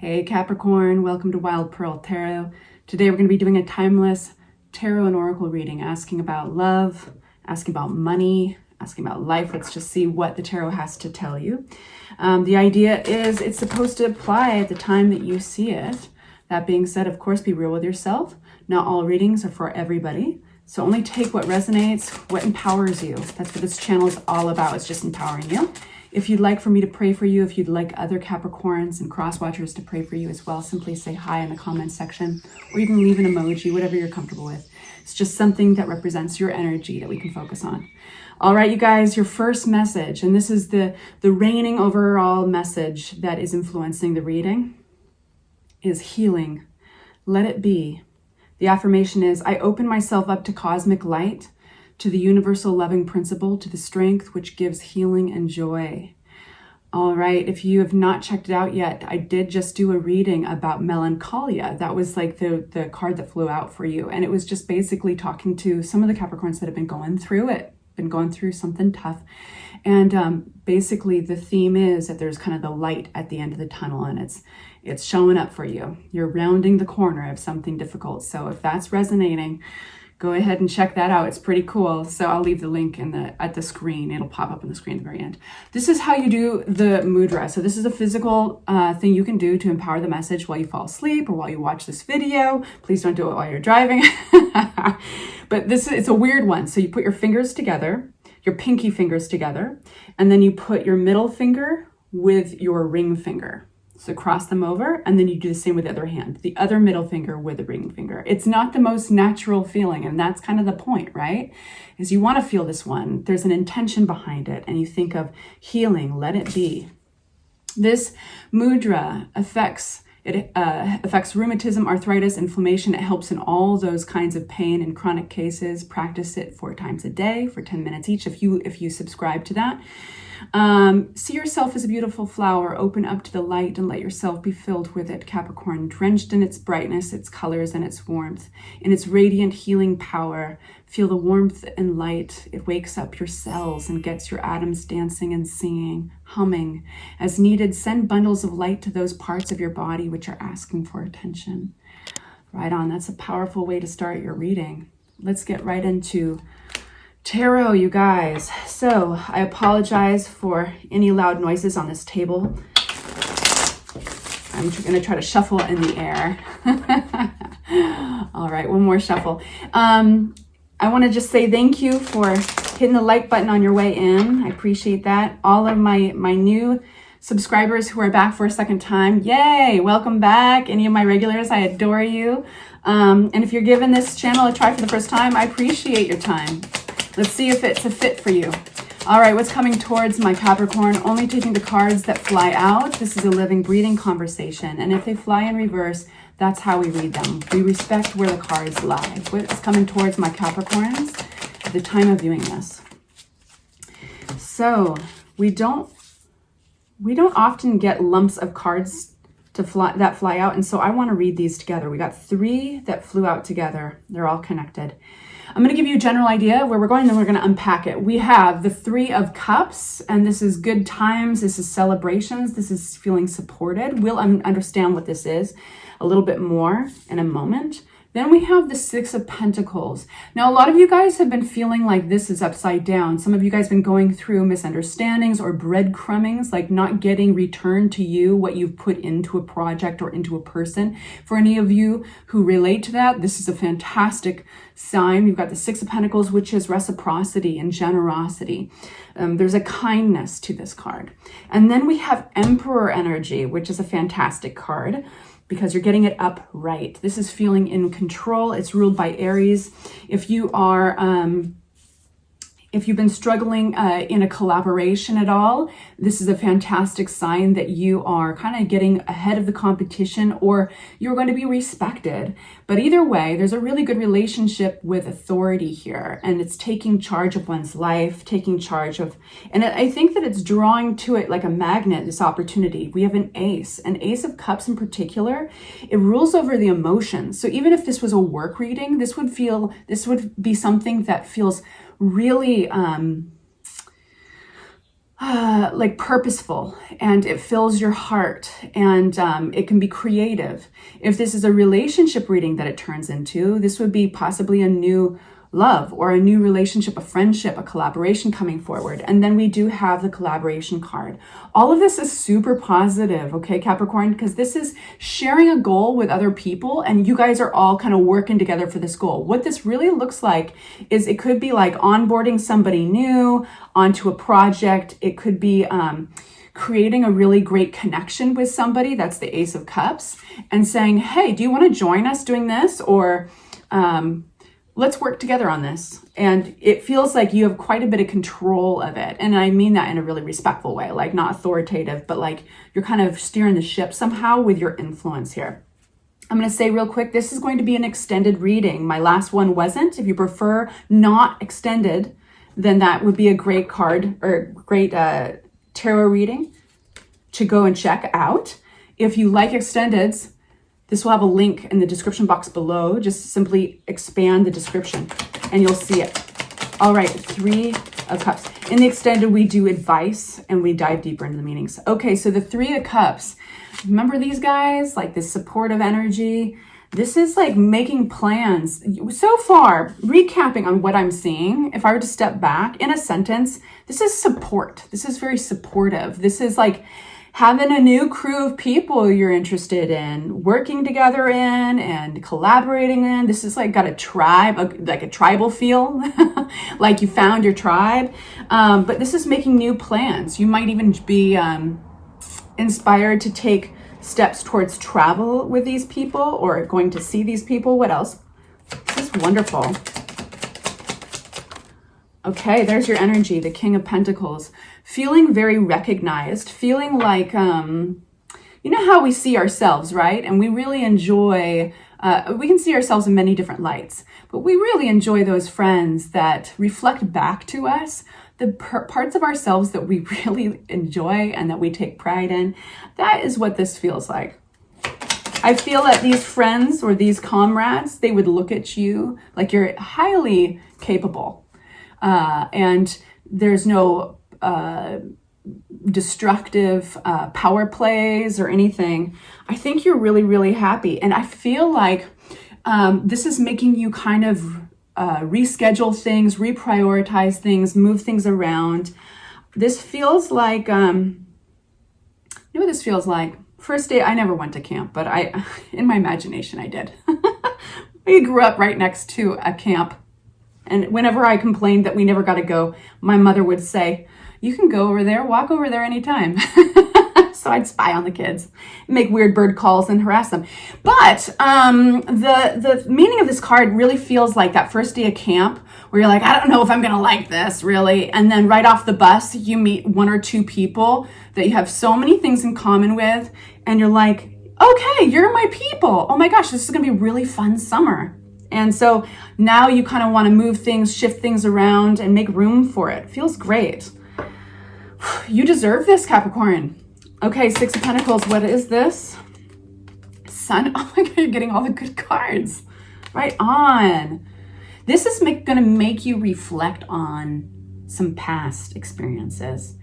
Hey Capricorn, welcome to Wild Pearl Tarot. Today we're going to be doing a timeless tarot and oracle reading, asking about love, asking about money, asking about life. Let's just see what the tarot has to tell you. The idea is it's supposed to apply at the time that you see it. That being said, of course, be real with yourself. Not all readings are for everybody. So only take what resonates, what empowers you. That's what this channel is all about. It's just empowering you. If you'd like for me to pray for you, if you'd like other Capricorns and cross-watchers to pray for you as well, simply say hi in the comment section, or even leave an emoji, whatever you're comfortable with. It's just something that represents your energy that we can focus on. All right, you guys, your first message, and this is the reigning overall message that is influencing the reading, is healing. Let it be. The affirmation is, I open myself up to cosmic light, to the universal loving principle, to the strength which gives healing and joy. All right, if you have not checked it out yet, I did just do a reading about melancholia. That was like the card that flew out for you. And it was just basically talking to some of the Capricorns that have been going through it, been going through something tough. And basically the theme is that there's kind of the light at the end of the tunnel, and it's showing up for you. You're rounding the corner of something difficult. So if that's resonating, go ahead and check that out. It's pretty cool. So I'll leave the link at the screen. It'll pop up on the screen at the very end. This is how you do the mudra. So this is a physical thing you can do to empower the message while you fall asleep or while you watch this video. Please don't do it while you're driving. But it's a weird one. So you put your fingers together, your pinky fingers together, and then you put your middle finger with your ring finger. So cross them over, and then you do the same with the other hand, the other middle finger with the ring finger. It's not the most natural feeling, and that's kind of the point, right? Is you want to feel this one. There's an intention behind it, and you think of healing, let it be. This mudra affects rheumatism, arthritis, inflammation. It helps in all those kinds of pain and chronic cases. Practice it 4 times a day for 10 minutes each if you subscribe to that. See yourself as a beautiful flower. Open up to the light and let yourself be filled with it, Capricorn, drenched in its brightness, its colors, and its warmth. In its radiant healing power, feel the warmth and light. It wakes up your cells and gets your atoms dancing and singing, humming. As needed, send bundles of light to those parts of your body which are asking for attention. Right on. That's a powerful way to start your reading. Let's get right into tarot, you guys. So I apologize for any loud noises on this table. I'm going to try to shuffle in the air. All right, one more shuffle. I want to just say thank you for hitting the like button on your way in. I appreciate that. All of my new subscribers who are back for a second time, yay, welcome back. Any of my regulars, I adore you. And if you're giving this channel a try for the first time, I appreciate your time. Let's see if it's a fit for you. All right, what's coming towards my Capricorn? Only taking the cards that fly out. This is a living, breathing conversation. And if they fly in reverse, that's how we read them. We respect where the cards lie. What's coming towards my Capricorns at the time of viewing this? So we don't often get lumps of cards that fly out. And so I want to read these together. We got 3 that flew out together. They're all connected. I'm going to give you a general idea where we're going, then we're going to unpack it. We have the 3 of Cups, and this is good times. This is celebrations. This is feeling supported. We'll understand what this is a little bit more in a moment. Then we have the 6 of Pentacles. Now, a lot of you guys have been feeling like this is upside down. Some of you guys have been going through misunderstandings or breadcrumbings, like not getting returned to you what you've put into a project or into a person. For any of you who relate to that, this is a fantastic sign. You've got the 6 of Pentacles, which is reciprocity and generosity. There's a kindness to this card. And then we have Emperor energy, which is a fantastic card, because you're getting it up right. This is feeling in control. It's ruled by Aries. If you are, if you've been struggling in a collaboration at all, this is a fantastic sign that you are kind of getting ahead of the competition, or you're going to be respected. But either way, there's a really good relationship with authority here, and it's taking charge of one's life, taking charge of, and I think that it's drawing to it like a magnet, this opportunity. We have an Ace of Cups in particular. It rules over the emotions. So even if this was a work reading, this would be something that feels really like purposeful, and it fills your heart, and it can be creative. If this is a relationship reading that it turns into, this would be possibly a new love or a new relationship, a friendship, a collaboration coming forward. And then we do have the collaboration card. All of this is super positive, okay, Capricorn, because this is sharing a goal with other people, and you guys are all kind of working together for this goal. What this really looks like is it could be like onboarding somebody new onto a project. It could be creating a really great connection with somebody. That's the Ace of Cups, and saying, hey, do you want to join us doing this? Or let's work together on this. And it feels like you have quite a bit of control of it. And I mean that in a really respectful way, like not authoritative, but like you're kind of steering the ship somehow with your influence here. I'm going to say real quick, this is going to be an extended reading. My last one wasn't. If you prefer not extended, then that would be a great card or great tarot reading to go and check out. If you like extendeds, this will have a link in the description box below. Just simply expand the description and you'll see it. All right, 3 of Cups. In the extended, we do advice and we dive deeper into the meanings. Okay, so the 3 of Cups. Remember these guys? Like this supportive energy. This is like making plans. So far, recapping on what I'm seeing, if I were to step back in a sentence, this is support. This is very supportive. This is like having a new crew of people you're interested in, working together in and collaborating in. This is like got a tribe, like a tribal feel, like you found your tribe. But this is making new plans. You might even be inspired to take steps towards travel with these people or going to see these people. What else? This is wonderful. Okay, there's your energy, the King of Pentacles. Feeling very recognized, feeling like, you know how we see ourselves, right? And we really enjoy, we can see ourselves in many different lights, but we really enjoy those friends that reflect back to us the parts of ourselves that we really enjoy and that we take pride in. That is what this feels like. I feel that these friends or these comrades, they would look at you like you're highly capable. And there's no destructive power plays or anything. I think you're really, really happy. And I feel like this is making you kind of reschedule things, reprioritize things, move things around. This feels like, you know what this feels like? First day, I never went to camp, but in my imagination, I did. We grew up right next to a camp. And whenever I complained that we never got to go, my mother would say, you can go over there, walk over there anytime. So I'd spy on the kids, make weird bird calls and harass them. But the meaning of this card really feels like that first day of camp where you're like, I don't know if I'm going to like this really. And then right off the bus, you meet 1 or 2 people that you have so many things in common with. And you're like, okay, you're my people. Oh my gosh, this is going to be a really fun summer. And so now you kind of want to move things, shift things around and make room for it. Feels great. You deserve this, Capricorn. Okay, 6 of Pentacles. What is this? Sun. Oh my God, you're getting all the good cards. Right on. This is going to make you reflect on some past experiences.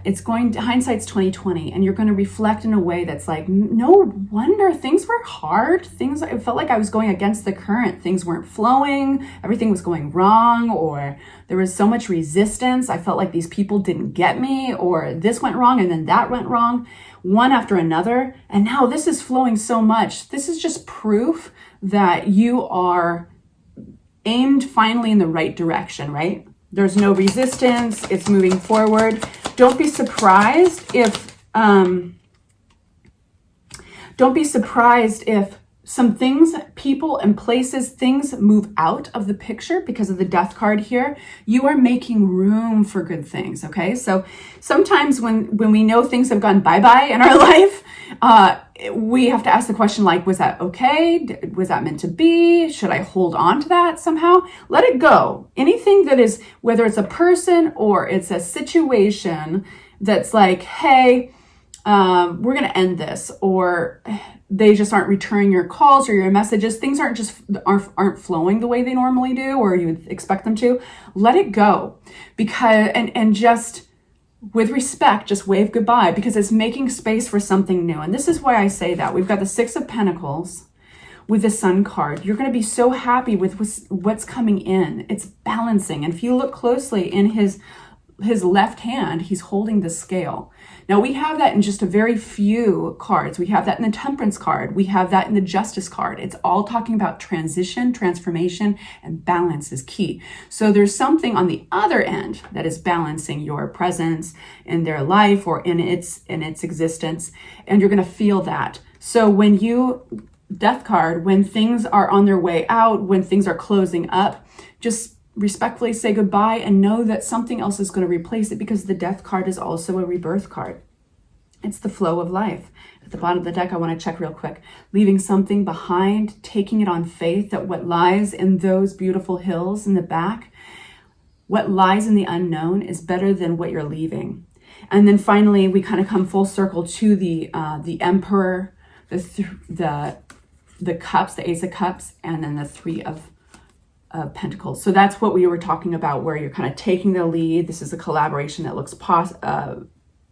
It's going to, hindsight's 2020, and you're going to reflect in a way that's like, no wonder things were hard. Things, it felt like I was going against the current. Things weren't flowing. Everything was going wrong, or there was so much resistance. I felt like these people didn't get me, or this went wrong and then that went wrong, one after another. And now this is flowing so much. This is just proof that you are aimed finally in the right direction, right? There's no resistance. It's moving forward. Don't be surprised if some things, people and places, things move out of the picture because of the Death card here. You are making room for good things, okay? So sometimes when we know things have gone bye-bye in our life, we have to ask the question like, was that okay? Was that meant to be? Should I hold on to that somehow? Let it go. Anything that is, whether it's a person or it's a situation that's like, hey, we're going to end this, or they just aren't returning your calls or your messages. Things aren't flowing the way they normally do, or you would expect them to. Let it go, because, and just with respect, just wave goodbye, because it's making space for something new. And this is why I say that. We've got the Six of Pentacles with the Sun card. You're going to be so happy with what's coming in. It's balancing. And if you look closely in his left hand, he's holding the scale. Now we have that in just a very few cards. We have that in the Temperance card. We have that in the Justice card. It's all talking about transition, transformation, and balance is key. So there's something on the other end that is balancing your presence in their life or in its existence, and you're going to feel that. So when you Death card, when things are on their way out, when things are closing up, just respectfully say goodbye and know that something else is going to replace it, because the Death card is also a rebirth card. It's the flow of life. At the bottom of the deck, I want to check real quick. Leaving something behind, taking it on faith that what lies in those beautiful hills in the back, what lies in the unknown is better than what you're leaving. And then finally, we kind of come full circle to the Emperor, the Cups, the Ace of Cups, and then the Three of Pentacles. So that's what we were talking about, where you're kind of taking the lead. This is a collaboration that looks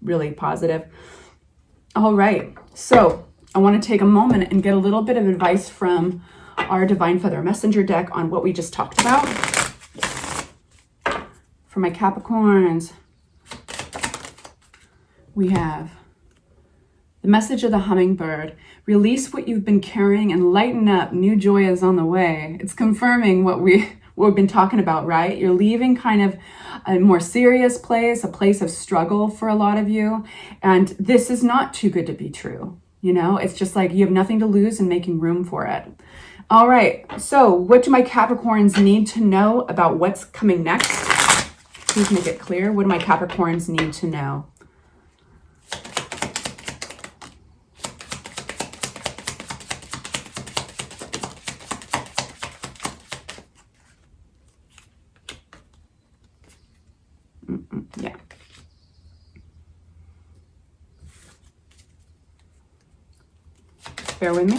really positive. All right, so I want to take a moment and get a little bit of advice from our Divine Feather Messenger deck on what we just talked about. For my Capricorns, we have the message of the hummingbird. Release what you've been carrying and lighten up. New joy is on the way. It's confirming what we've been talking about, right? You're leaving kind of a more serious place, a place of struggle for a lot of you. And this is not too good to be true. You know, it's just like you have nothing to lose and making room for it. All right. So what do my Capricorns need to know about what's coming next? Please make it clear. What do my Capricorns need to know? Yeah. Bear with me.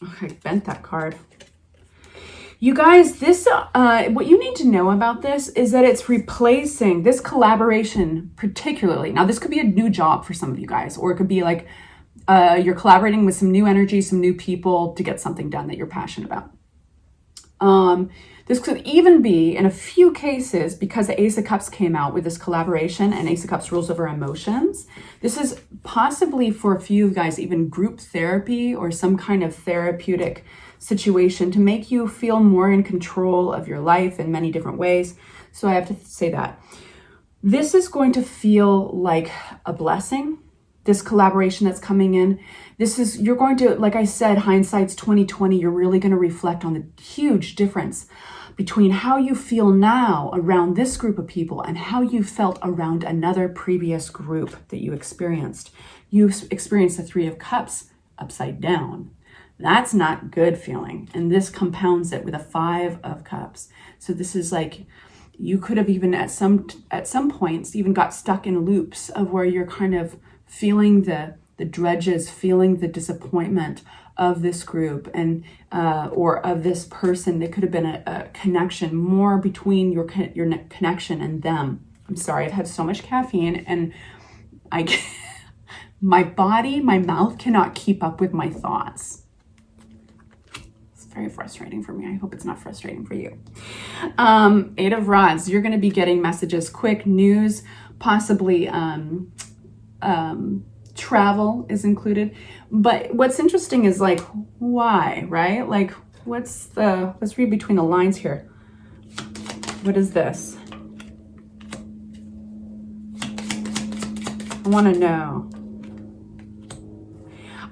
Okay, bent that card. You guys, this what you need to know about this is that it's replacing this collaboration particularly. Now, this could be a new job for some of you guys, or it could be like you're collaborating with some new energy, some new people to get something done that you're passionate about. This could even be, in a few cases, because the Ace of Cups came out with this collaboration, and Ace of Cups rules over emotions. This is possibly for a few of you guys even group therapy or some kind of therapeutic situation to make you feel more in control of your life in many different ways. So I have to say that this is going to feel like a blessing, this collaboration that's coming in. You're going to, like I said, hindsight's 2020. You're really going to reflect on the huge difference between how you feel now around this group of people and how you felt around another previous group that you experienced. You experienced the Three of Cups upside down. That's not good feeling. And this compounds it with a Five of Cups. So this is like, you could have even at some points even got stuck in loops of where you're kind of feeling the dredges, feeling the disappointment of this group and or of this person. There could have been a connection more between your connection and them. I'm sorry, I've had so much caffeine and my mouth cannot keep up with my thoughts. Very frustrating for me. I hope it's not frustrating for you. Eight of Rods. You're going to be getting messages, quick news, possibly travel is included. But what's interesting is like, why, right? Like, let's read between the lines here. What is this? I want to know.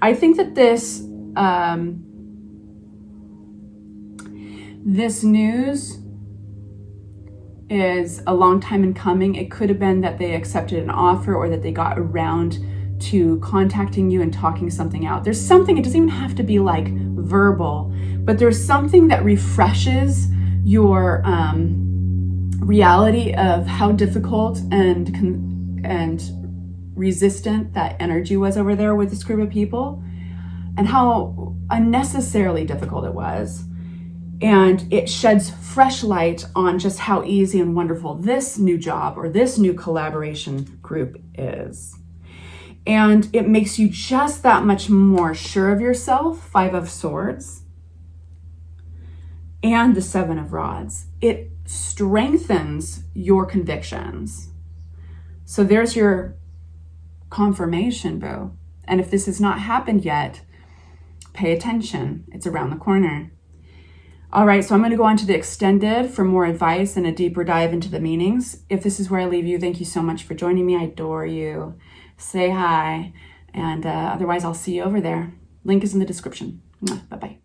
I think that this news is a long time in coming. It could have been that they accepted an offer or that they got around to contacting you and talking something out. There's something, it doesn't even have to be like verbal, but there's something that refreshes your reality of how difficult and resistant that energy was over there with this group of people, and how unnecessarily difficult it was. And it sheds fresh light on just how easy and wonderful this new job or this new collaboration group is. And it makes you just that much more sure of yourself. 5 of Swords and the 7 of Rods. It strengthens your convictions. So there's your confirmation, boo. And if this has not happened yet, pay attention. It's around the corner. All right, so I'm going to go on to the extended for more advice and a deeper dive into the meanings. If this is where I leave you, thank you so much for joining me. I adore you. Say hi. And otherwise, I'll see you over there. Link is in the description. Bye-bye.